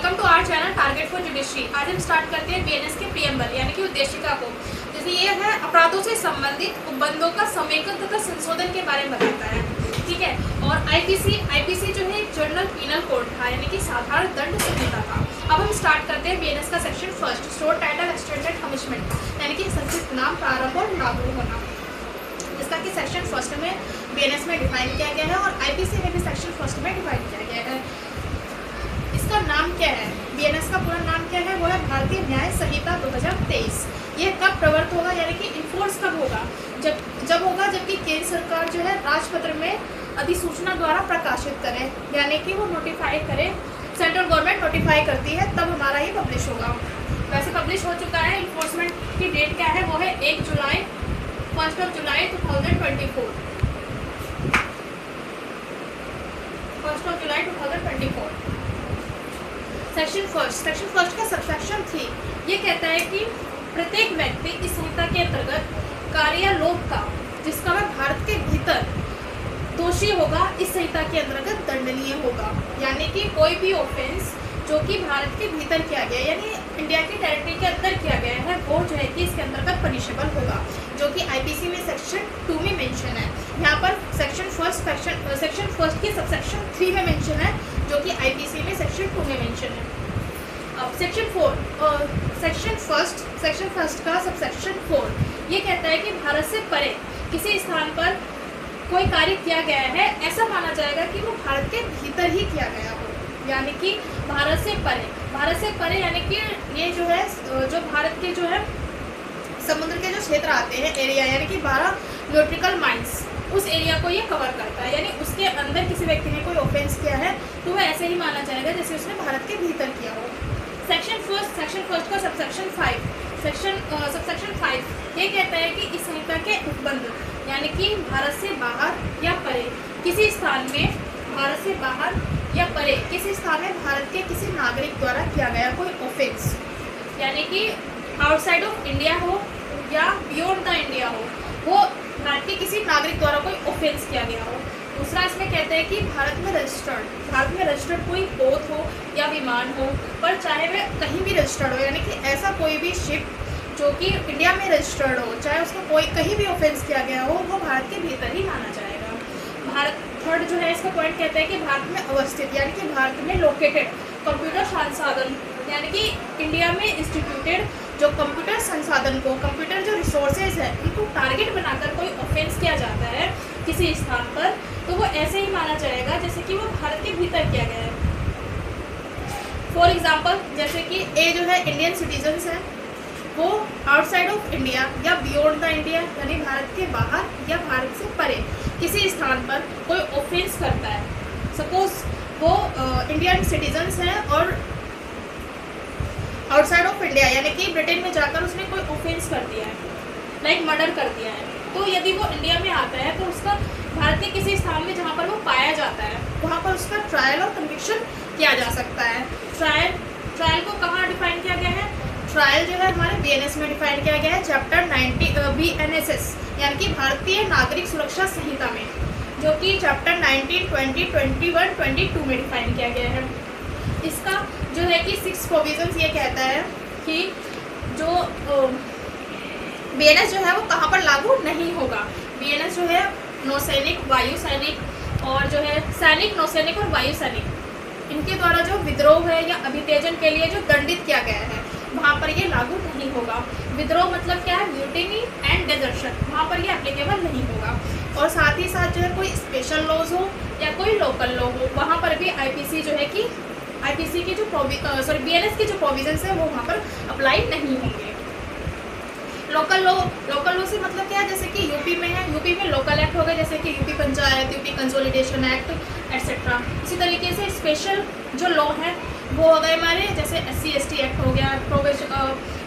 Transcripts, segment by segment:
Welcome to our channel target for judiciary. आज हम start करते हैं बीएनएस के प्रीएम्बल यानी कि उद्देशिका को। जैसे ये है अपराधों से संबंधित उपबंधों का समेकन तथा संशोधन के बारे में बताता है, ठीक है। और आईपीसी जो है एक जनरल पीनल कोड था यानी कि साधारण दंड संहिता था। अब हम स्टार्ट करते हैं बीएनएस का section first, store title extended punishment यानी कि संक्षिप्त नाम, प्रारंभ और लागू होना, जिसका कि सेक्शन फर्स्ट में बीएनएस में डिफाइन किया गया है और आईपीसी में भी सेक्शन फर्स्ट में डिफाइन किया गया है। इसका नाम क्या है, बीएनएस का पूरा नाम क्या है, वो है भारतीय न्याय संहिता 2023। ये कब प्रवर्त होगा यानी कि इन्फोर्स कब होगा, जब होगा जबकि केंद्र सरकार जो है राजपत्र में अधिसूचना द्वारा प्रकाशित करे, यानी कि वो नोटिफाई करे, सेंट्रल गवर्नमेंट नोटिफाई करती है तब हमारा ही पब्लिश होगा। वैसे पब्लिश हो चुका है। इन्फोर्समेंट की डेट क्या है, वो है 1 जुलाई 2024। 1 जुलाई 2024। सेक्शन फर्स्ट का सबसेक्शन 3 ये कहता है कि प्रत्येक व्यक्ति इस संहिता के अंतर्गत कार्य या लोक का जिसका वह भारत के भीतर दोषी होगा इस संहिता के अंतर्गत दंडनीय होगा। यानी कि कोई भी ऑफेंस जो कि भारत के भीतर किया गया यानी इंडिया की टेरिटरी के अंदर किया गया है वो जो है कि इसके अंतर्गत पनिशेबल होगा, जो कि आईपीसी में सेक्शन 2 में मेंशन है। यहाँ पर सेक्शन फर्स्ट की सबसेक्शन 3 में मेंशन है, जो कि आईपीसी में सेक्शन 2 में मेंशन है। अब सेक्शन फर्स्ट का सबसेक्शन 4 ये कहता है कि भारत से परे किसी स्थान पर कोई कार्य किया गया है, ऐसा माना जाएगा कि वो भारत के भीतर ही किया गया हो, यानी कि भारत से परे यानी कि ये जो है जो भारत के जो है समुद्र के जो क्षेत्र आते हैं एरिया यानी कि 12 नॉटिकल माइल्स, उस एरिया को ये कवर करता है। यानी उसके अंदर किसी व्यक्ति ने कोई ऑफेंस किया है तो वह ऐसे ही माना जाएगा जैसे उसने भारत के भीतर किया हो। सेक्शन फर्स्ट का सबसेक्शन 5 ये कहता है कि इस संहिता के उपबंध यानी कि भारत से बाहर या परे किसी स्थान में भारत के किसी नागरिक द्वारा किया गया कोई ऑफेंस, यानी कि आउटसाइड ऑफ इंडिया हो या बियॉन्ड द इंडिया हो, वो भारत के किसी नागरिक द्वारा कोई ऑफेंस किया गया हो। दूसरा इसमें कहते हैं कि भारत में रजिस्टर्ड कोई पोत हो या विमान हो, पर चाहे वह कहीं भी रजिस्टर्ड हो, यानी कि ऐसा कोई भी शिप जो कि इंडिया में रजिस्टर्ड हो, चाहे उसका कोई कहीं भी ऑफेंस किया गया हो, वो भारत के भीतर ही माना जाएगा। थर्ड जो है इसका पॉइंट कहता है कि भारत में अवस्थित यानी कि भारत में लोकेटेड कंप्यूटर संसाधन यानी कि इंडिया में इंस्टीट्यूटेड जो कंप्यूटर संसाधन को कंप्यूटर जो रिसोर्सेज है उनको टारगेट बनाकर कोई ऑफेंस किया जाता है किसी स्थान पर, तो वो ऐसे ही माना जाएगा जैसे कि वो भारत के भीतर किया गया है। फॉर एग्जाम्पल जैसे कि ए जो है इंडियन सिटीजन्स हैं, वो आउटसाइड ऑफ इंडिया या बियॉन्ड द इंडिया यानी भारत के बाहर या भारत से परे किसी स्थान पर कोई ऑफेंस करता है। सपोज वो इंडियन सिटीजन्स हैं और आउटसाइड ऑफ इंडिया यानी कि ब्रिटेन में जाकर उसने कोई ऑफेंस कर दिया है, लाइक मर्डर कर दिया है, तो यदि वो इंडिया में आता है तो उसका भारत के किसी स्थान में जहाँ पर वो पाया जाता है वहाँ पर उसका ट्रायल और कन्विक्शन किया जा सकता है। ट्रायल को कहाँ डिफाइन किया गया है, ट्रायल जो है हमारे बीएनएस में डिफाइन किया गया है चैप्टर 90 BNSS यानी कि भारतीय नागरिक सुरक्षा संहिता में, जो कि चैप्टर 19, 20, 21, 22 में डिफाइन किया गया है। इसका जो है कि 6 प्रोविजंस ये कहता है कि जो बीएनएस जो है वो कहाँ पर लागू नहीं होगा। बीएनएस जो है नौसैनिक, वायु सैनिक और जो है सैनिक, नौसैनिक और वायु सैनिक इनके द्वारा जो विद्रोह है या अभितेजन के लिए जो दंडित किया गया है वहाँ पर ये लागू नहीं होगा। विद्रोह मतलब क्या है, म्यूटिनी एंड डेजर्शन, वहाँ पर ये एप्लीकेबल नहीं होगा। और साथ ही साथ जो है कोई स्पेशल लॉज हो या कोई लोकल लॉ हो, वहाँ पर भी आईपीसी जो है कि आईपीसी की जो बीएनएस की जो प्रोविजंस है वो वहाँ पर अप्लाई नहीं होंगे। लोकल लॉ से मतलब क्या है, जैसे कि यूपी में है, यूपी में लोकल एक्ट हो गए जैसे कि UP panchayat, UP consolidation act etcetera. इसी तरीके से स्पेशल जो लॉ है वो हो गए हमारे जैसे SC/ST एक्ट हो गया,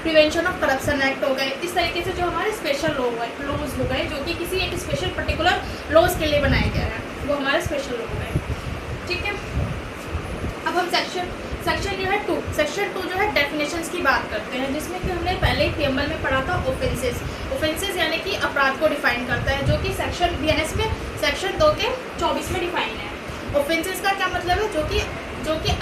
प्रिवेंशन ऑफ करप्शन एक्ट हो गए। इस तरीके से जो हमारे स्पेशल लॉज हो गए जो कि किसी एक स्पेशल पर्टिकुलर लॉज के लिए बनाया गया है, वो हमारे स्पेशल लॉ हो गए, ठीक है। अब हम सेक्शन जो है 2 जो है डेफिनेशंस की बात करते हैं, जिसमें कि हमने पहले ही प्रीएम्बल में पढ़ा था ऑफेंसेस यानी कि अपराध को डिफाइन करता है, जो कि सेक्शन बीएनएस में सेक्शन 2 के 24 में डिफाइन है। ऑफेंसेस का क्या मतलब है, जो कि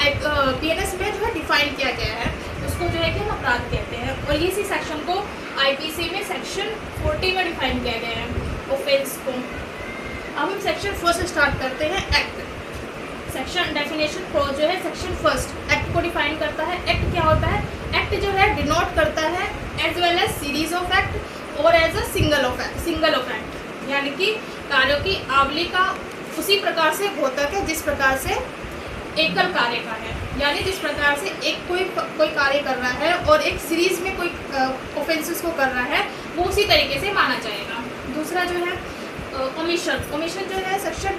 बीएनएस में जो है है डिफाइन किया गया है उसको जो है कि हम अपराध कहते हैं, और इसी सेक्शन को आईपीसी में सेक्शन 40 में डिफाइन किया गया है ऑफेंस को। अब हम सेक्शन फर्स्ट से स्टार्ट करते हैं एक्ट। सेक्शन डेफिनेशन प्रो जो है सेक्शन फर्स्ट एक्ट को डिफाइन करता है। एक्ट क्या होता है? एक्ट जो है डिनोट करता है as well as series of act और as a single of act, यानी कि कार्यों की आवली का उसी प्रकार से घोतक है जिस प्रकार से एकल कार्य का है, यानी जिस प्रकार से एक कोई कार्य कर रहा है और एक सीरीज में कोई ऑफेंसेस को कर रहा है वो उसी तरीके से माना जाएगा। दूसरा जो है ओमिशन जो है सेक्शन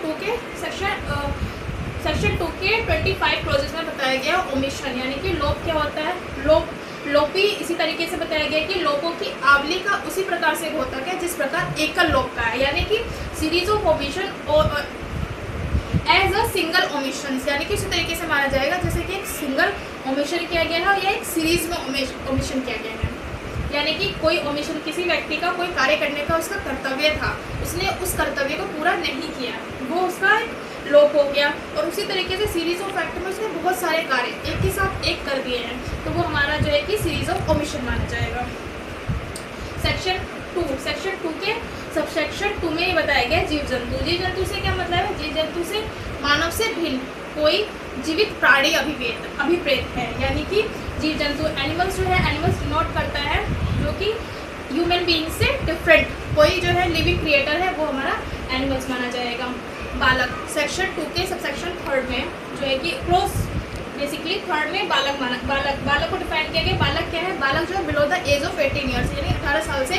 2 के 25 क्लोजेस में बताया गया ओमिशन, यानी कि लोप क्या होता है? लोपी इसी तरीके से बताया गया कि लोपों की आवली का उसी प्रकार से घोतक है जिस प्रकार एकल लोप का है, यानी कि सीरीज ऑफ ओमिशन और एज अ सिंगल ओमिशन, यानी कि उसी तरीके से माना जाएगा जैसे कि एक सिंगल ओमिशन किया गया है या एक सीरीज में ओमिशन किया गया है, यानी कि कोई ओमिशन किसी व्यक्ति का कोई कार्य करने का उसका कर्तव्य था, उसने उस कर्तव्य को पूरा नहीं किया, वो उसका लोप हो गया, और उसी तरीके से सीरीज ऑफ एक्ट में उसने बहुत सारे कार्य एक के साथ एक कर दिए हैं तो वो हमारा जो है कि सीरीज ऑफ ओमिशन माना जाएगा। सेक्शन 2 के सबसेक्शन 2 में ये बताया गया जीव जंतु से क्या मतलब है? जीव जंतु से मानव से भिन्न कोई जीवित प्राणी अभिप्रेत है, यानी कि जीव जंतु एनिमल्स जो है एनिमल्स डिनोट करता है जो कि ह्यूमन बीइंग से डिफरेंट कोई जो है लिविंग क्रिएटर है वो हमारा एनिमल्स माना जाएगा। बालक सेक्शन 2 के सबसेक्शन 3 में जो है कि क्रॉस बेसिकली 3 में बालक को डिफाइन किया गया। बालक क्या है? बालक जो है below the age of 18 years, यानी 18 साल से